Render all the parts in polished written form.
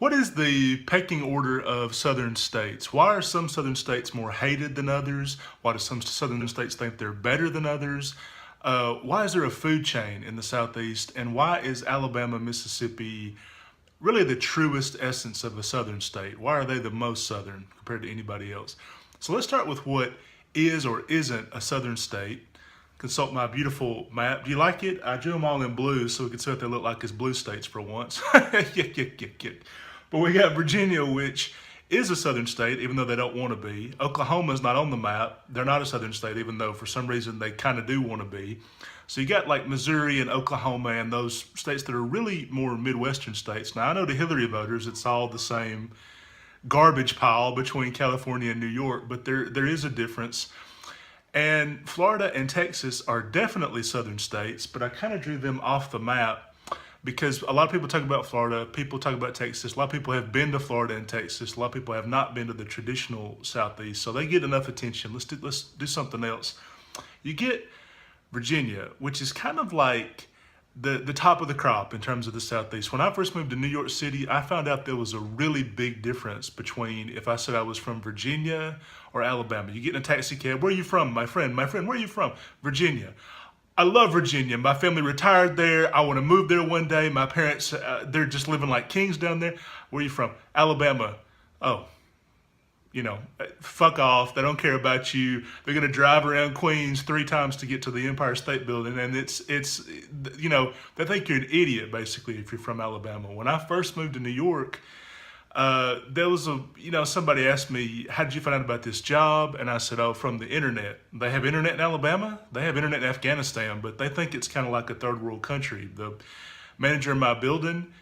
What is the pecking order of southern states? Why are some southern states more hated than others? Why do some southern states think they're better than others? Why is there a food chain in the southeast? And why is Alabama, Mississippi really the truest essence of a southern state? Why are they the most southern compared to anybody else? So let's start with what is or isn't a southern state. Consult my beautiful map. Do you like it? I drew them all in blue so we can see what they look like as blue states for once. But we got Virginia, which is a southern state, even though they don't want to be. Oklahoma's not on the map. They're not a southern state, even though for some reason they kind of do want to be. So you got like Missouri and Oklahoma and those states that are really more Midwestern states. Now I know to Hillary voters, it's all the same garbage pile between California and New York, but there is a difference. And Florida and Texas are definitely southern states, but I kind of drew them off the map because a lot of people talk about Florida, people talk about Texas. A lot of people have been to Florida and Texas. A lot of people have not been to the traditional Southeast, so they get enough attention. Let's do something else. You get Virginia, which is kind of like the top of the crop in terms of the Southeast. When I first moved to New York City, I found out there was a really big difference between if I said I was from Virginia or Alabama. You get in a taxi cab, where are you from? My friend, where are you from? Virginia. I love Virginia. My family retired there. I want to move there one day. My parents, they're just living like kings down there. Where are you from? Alabama. Oh, fuck off. They don't care about you. They're going to drive around Queens 3 times to get to the Empire State Building. And they think you're an idiot, basically, if you're from Alabama. When I first moved to New York, there was somebody asked me, how did you find out about this job? And I said, oh, from the internet. They have internet in Alabama. They have internet in Afghanistan, but they think it's kind of like a third world country. The manager in my building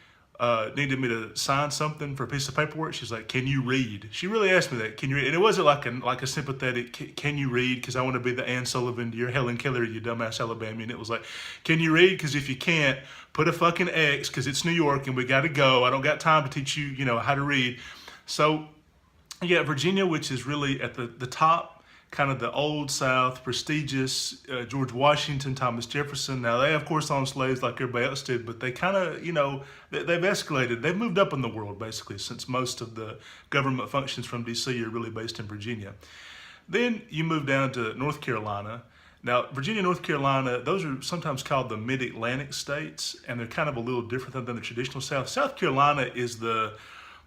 needed me to sign something for a piece of paperwork. She's like, can you read? She really asked me that. Can you read? And it wasn't like a sympathetic, can you read? Because I want to be the Ann Sullivan to your Helen Keller, you dumbass Alabamian. It was like, can you read? Because if you can't, put a fucking X, because it's New York and we got to go. I don't got time to teach you, how to read. So, yeah, Virginia, which is really at the top, kind of the old South, prestigious, George Washington, Thomas Jefferson. Now, they, of course, owned slaves like everybody else did, but they kind of, they've escalated. They've moved up in the world, basically, since most of the government functions from D.C. are really based in Virginia. Then you move down to North Carolina. Now, Virginia and North Carolina, those are sometimes called the mid-Atlantic states, and they're kind of a little different than the traditional South. South Carolina is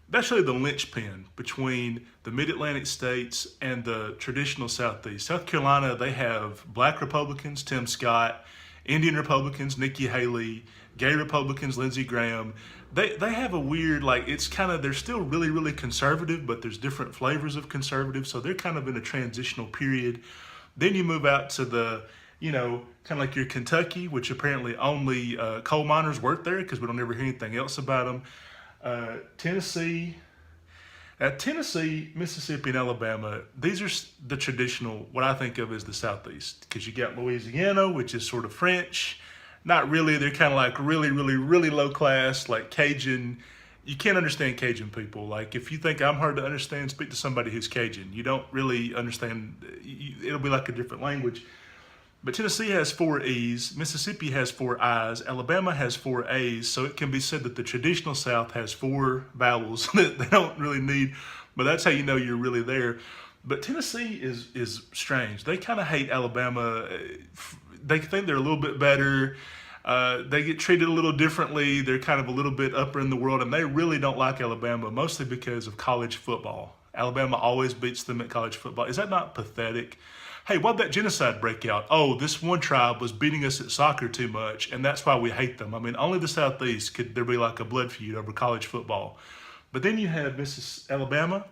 that's really the linchpin between the mid-Atlantic states and the traditional Southeast. South Carolina, they have black Republicans, Tim Scott, Indian Republicans, Nikki Haley, gay Republicans, Lindsey Graham. They have a weird, they're still really, really conservative, but there's different flavors of conservative, so they're kind of in a transitional period. Then you move out to the, kind of like your Kentucky, which apparently only coal miners work there because we don't ever hear anything else about them. Tennessee, Mississippi, and Alabama, these are the traditional, what I think of as the Southeast, because you got Louisiana, which is sort of French. Not really, they're kind of like really, really, really low class, like Cajun. You can't understand Cajun people. Like, if you think I'm hard to understand, speak to somebody who's Cajun. You don't really understand, it'll be like a different language. But Tennessee has 4 E's, Mississippi has 4 I's, Alabama has 4 A's, so it can be said that the traditional South has 4 vowels that they don't really need, but that's how you know you're really there. But Tennessee is strange. They kind of hate Alabama. They think they're a little bit better. They get treated a little differently. They're kind of a little bit upper in the world, and they really don't like Alabama, mostly because of college football. Alabama always beats them at college football. Is that not pathetic? Hey, why'd that genocide break out? Oh, this one tribe was beating us at soccer too much, and that's why we hate them. I mean, only the Southeast could there be like a blood feud over college football. But then you have Alabama,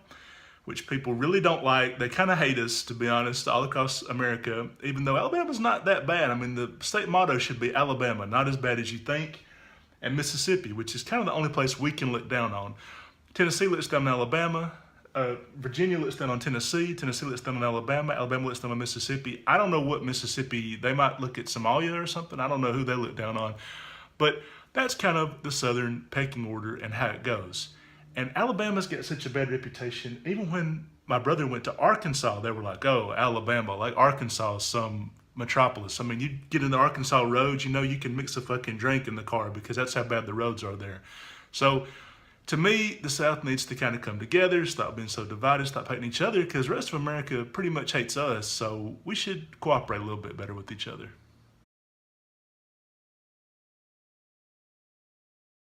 which people really don't like. They kind of hate us, to be honest, all across America, even though Alabama's not that bad. I mean, the state motto should be Alabama, not as bad as you think. And Mississippi, which is kind of the only place we can look down on. Tennessee looks down on Alabama. Virginia looks down on Tennessee. Tennessee looks down on Alabama. Alabama looks down on Mississippi. I don't know what Mississippi, they might look at Somalia or something. I don't know who they look down on. But that's kind of the southern pecking order and how it goes. And Alabama's got such a bad reputation. Even when my brother went to Arkansas, they were like, oh, Alabama, like Arkansas is some metropolis. I mean, you get in the Arkansas roads, you can mix a fucking drink in the car because that's how bad the roads are there. So to me, the South needs to kind of come together, stop being so divided, stop hating each other, because the rest of America pretty much hates us. So we should cooperate a little bit better with each other.